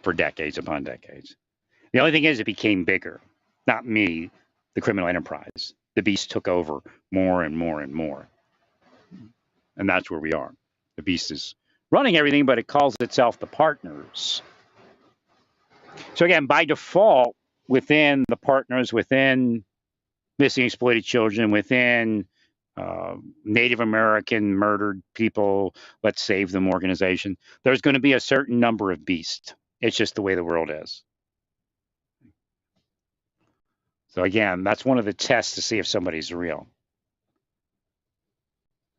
for decades upon decades. The only thing is, it became bigger. Not me, the criminal enterprise. The beast took over more and more and more. And that's where we are. The beast is running everything, but it calls itself the partners. So again, by default, within the partners, within missing exploited children, within Native American murdered people, let's save them organization, there's going to be a certain number of beasts. It's just the way the world is. So again, that's one of the tests to see if somebody's real,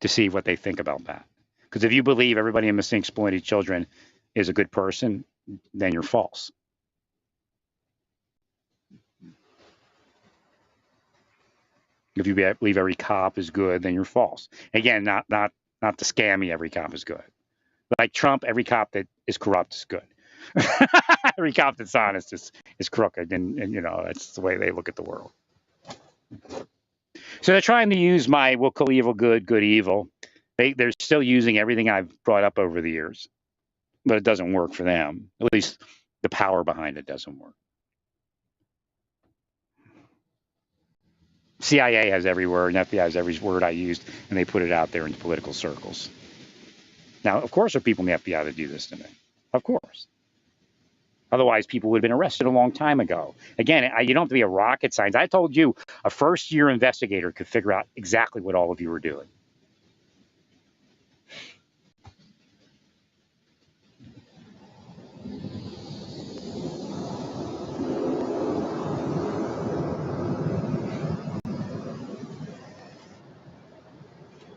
to see what they think about that. Because if you believe everybody in missing exploited children is a good person, then you're false. If you believe every cop is good, then you're false. Again, not the scammy every cop is good. Like Trump, every cop that is corrupt is good. Every cop that's honest is crooked, and that's the way they look at the world. So they're trying to use my we'll call evil good, good evil. They're still using everything I've brought up over the years, but it doesn't work for them. At least the power behind it doesn't work. CIA has every word, and FBI has every word I used, and they put it out there in political circles. Now, of course, there are people in the FBI that do this to me. Of course. Otherwise, people would have been arrested a long time ago. Again, you don't have to be a rocket scientist. I told you a first-year investigator could figure out exactly what all of you were doing.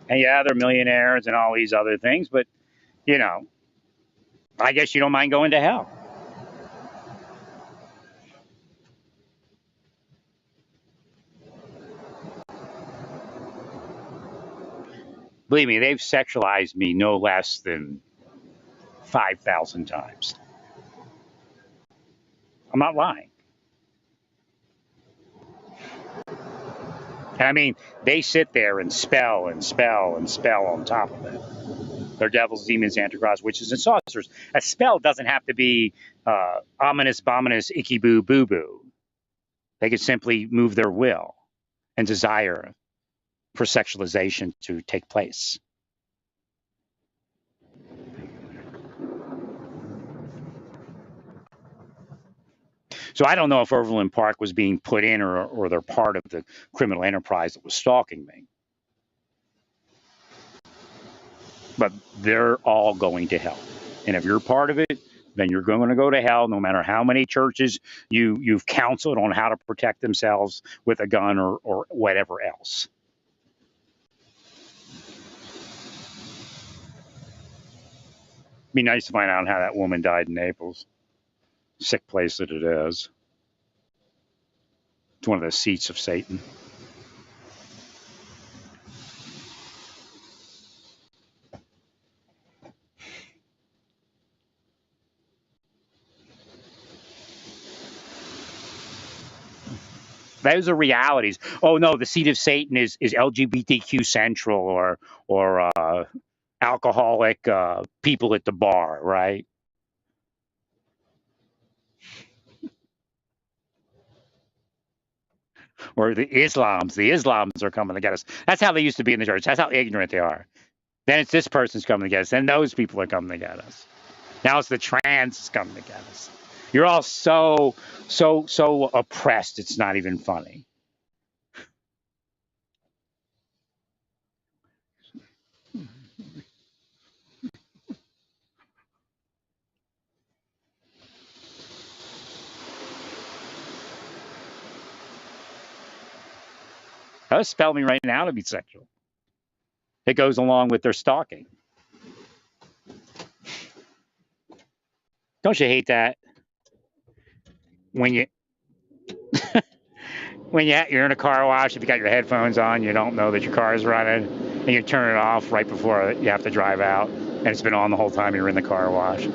And yeah, they're millionaires and all these other things, but, I guess you don't mind going to hell. Believe me, they've sexualized me no less than 5,000 times. I'm not lying. And I mean, they sit there and spell and spell and spell on top of it. They're devils, demons, antichrists, witches, and sorcerers. A spell doesn't have to be ominous, bominous, icky, boo, boo, boo. They could simply move their will and desire for sexualization to take place. So I don't know if Overland Park was being put in or they're part of the criminal enterprise that was stalking me. But they're all going to hell. And if you're part of it, then you're going to go to hell no matter how many churches you've counseled on how to protect themselves with a gun or whatever else. Be nice to find out how that woman died in Naples. Sick place that it is. It's one of the seats of Satan. Those are realities. Oh no, the seat of Satan is LGBTQ central or alcoholic people at the bar, right? Or the Islams are coming to get us. That's how they used to be in the church. That's how ignorant they are. Then it's this person's coming to get us. Then those people are coming to get us. Now it's the trans coming to get us. You're all so oppressed. It's not even funny. They'll spell me right now to be sexual. It goes along with their stalking. Don't you hate that? When you're in a car wash, if you got your headphones on, you don't know that your car is running, and you turn it off right before you have to drive out, and it's been on the whole time you're in the car wash.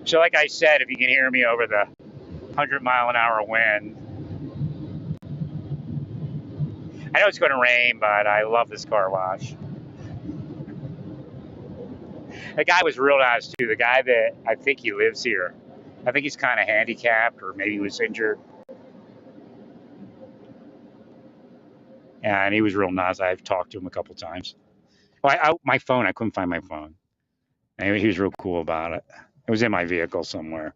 So like I said, if you can hear me over the 100-mile-an-hour wind, I know it's going to rain, but I love this car wash. The guy was real nice too. The guy that I think he lives here. I think he's kind of handicapped, or maybe he was injured. And he was real nice. I've talked to him a couple times. Well, my phone, I couldn't find my phone. And he was real cool about it. It was in my vehicle somewhere.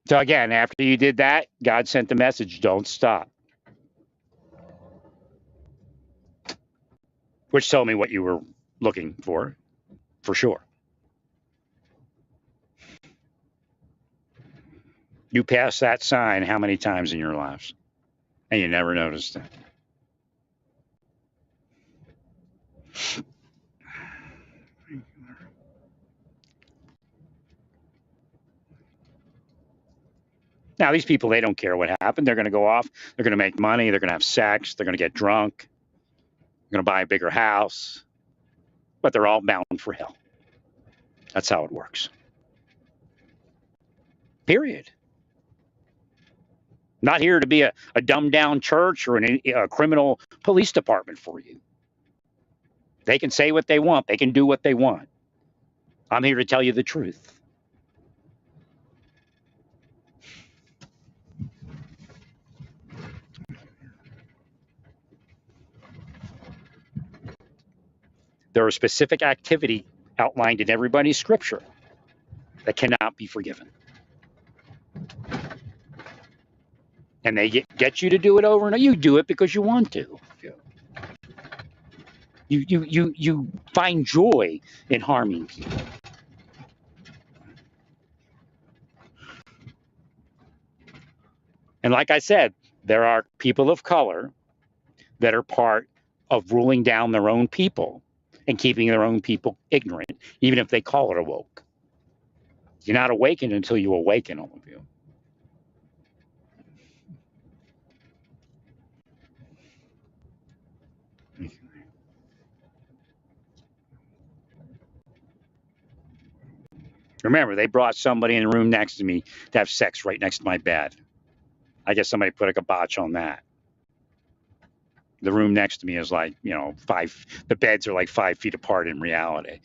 So again, after you did that, God sent the message, don't stop. Which told me what you were looking for sure. You passed that sign how many times in your lives? And you never noticed it. Now, these people, they don't care what happened. They're going to go off. They're going to make money. They're going to have sex. They're going to get drunk. They're going to buy a bigger house. But they're all bound for hell. That's how it works. Period. Not here to be a dumbed-down church or a criminal police department for you. They can say what they want. They can do what they want. I'm here to tell you the truth. There are specific activity outlined in everybody's scripture that cannot be forgiven. And they get you to do it over and over. You do it because you want to. You find joy in harming people. And like I said, there are people of color that are part of ruling down their own people and keeping their own people ignorant, even if they call it awoke. You're not awakened until you awaken, all of you. Remember, they brought somebody in the room next to me to have sex right next to my bed. I guess somebody put a kibosh on that. The room next to me is like, the beds are like 5 feet apart in reality.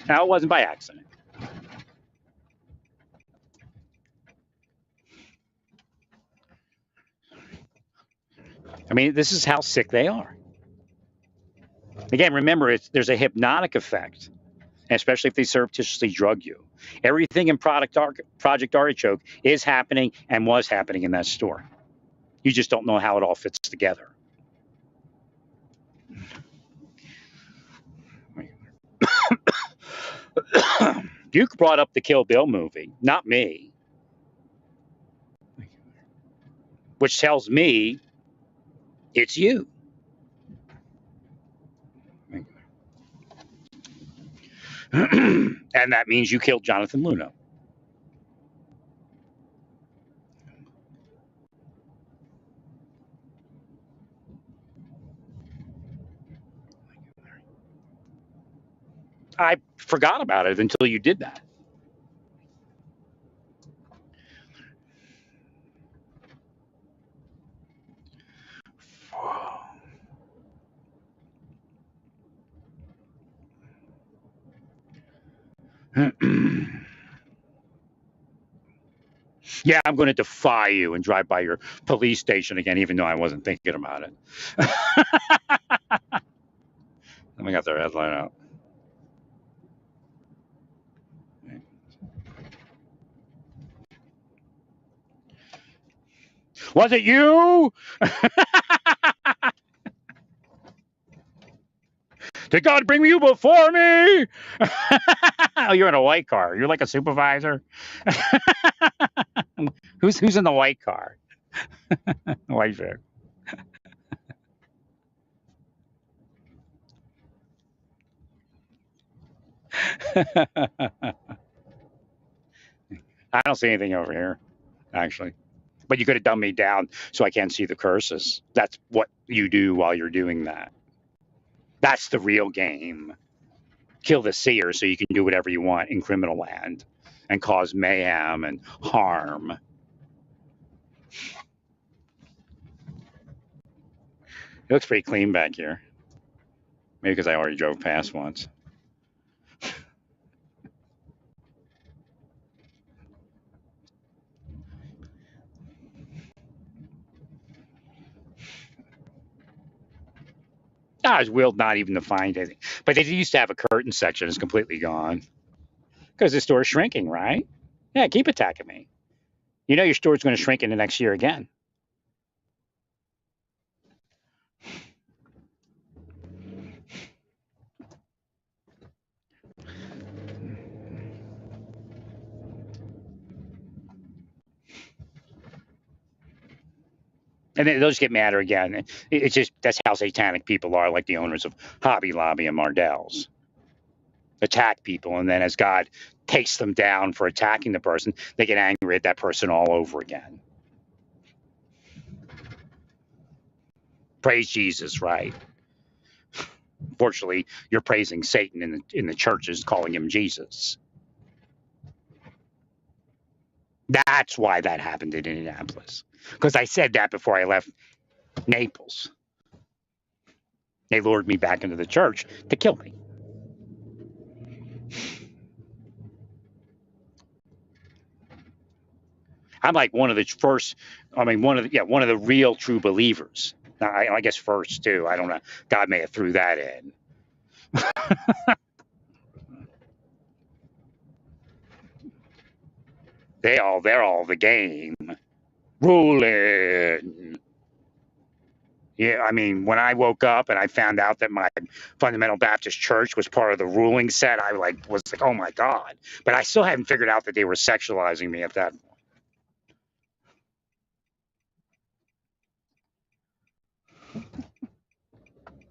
Now, it wasn't by accident. I mean, this is how sick they are. Again, remember, there's a hypnotic effect, especially if they surreptitiously drug you. Everything in Project Artichoke is happening and was happening in that store. You just don't know how it all fits together. Duke brought up the Kill Bill movie, not me, which tells me it's you. And that means you killed Jonathan Luno. I forgot about it until you did that. Yeah, I'm going to defy you and drive by your police station again, even though I wasn't thinking about it. Let me get their headline out. Was it you? Did God bring you before me? Oh, you're in a white car. You're like a supervisor. Who's in the white car? White van. I don't see anything over here, actually. But you could have dumbed me down so I can't see the curses. That's what you do while you're doing that. That's the real game. Kill the seer so you can do whatever you want in criminal land and cause mayhem and harm. It looks pretty clean back here. Maybe because I already drove past once. I was willed not even to find anything. But they used to have a curtain section. It's completely gone. Because the store's shrinking, right? Yeah, keep attacking me. You know your store's going to shrink in the next year again. And then they'll just get madder again. It's just, that's how satanic people are, like the owners of Hobby Lobby and Mardel's. Attack people, and then as God takes them down for attacking the person, they get angry at that person all over again. Praise Jesus, right? Fortunately, you're praising Satan in the churches, calling him Jesus. That's why that happened in Indianapolis. Because I said that before I left Naples. They lured me back into the church to kill me. I'm like one of the first. I mean, one of the real true believers. I guess first too. I don't know. God may have threw that in. They're all the game. Ruling. Yeah, I mean, when I woke up and I found out that my Fundamental Baptist Church was part of the ruling set, I was like, oh my God. But I still hadn't figured out that they were sexualizing me at that point.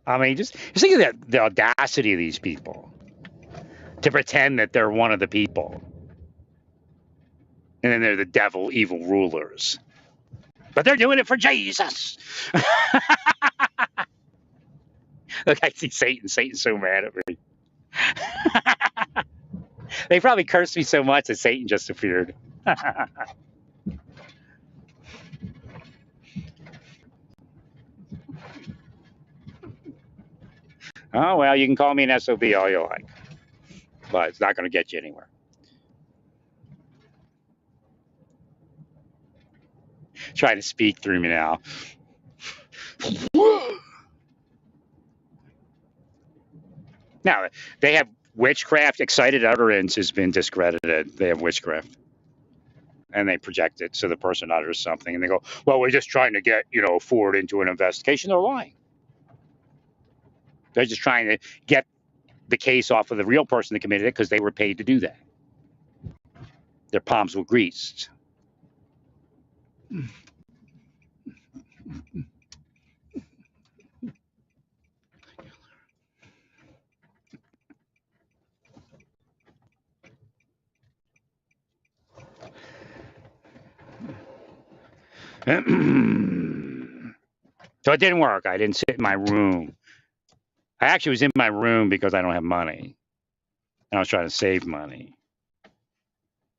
I mean, just think of the audacity of these people to pretend that they're one of the people. And then they're the devil, evil rulers. But they're doing it for Jesus. Look, I see Satan. Satan's so mad at me. They probably cursed me so much that Satan just appeared. Oh, well, you can call me an SOB all you like, but it's not going to get you anywhere. Trying to speak through me now. Now, they have witchcraft. Excited utterance has been discredited. They have witchcraft. And they project it so the person utters something. And they go, well, we're just trying to get, forward into an investigation. They're lying. They're just trying to get the case off of the real person that committed it because they were paid to do that. Their palms were greased. So it didn't work. I didn't sit in my room. I actually was in my room because I don't have money. And I was trying to save money.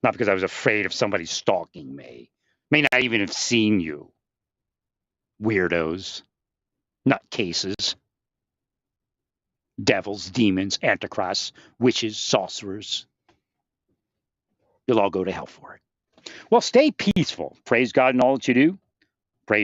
Not because I was afraid of somebody stalking me. May not even have seen you. Weirdos. Nutcases. Devils, demons, antichrists, witches, sorcerers. You'll all go to hell for it. Well, stay peaceful. Praise God in all that you do.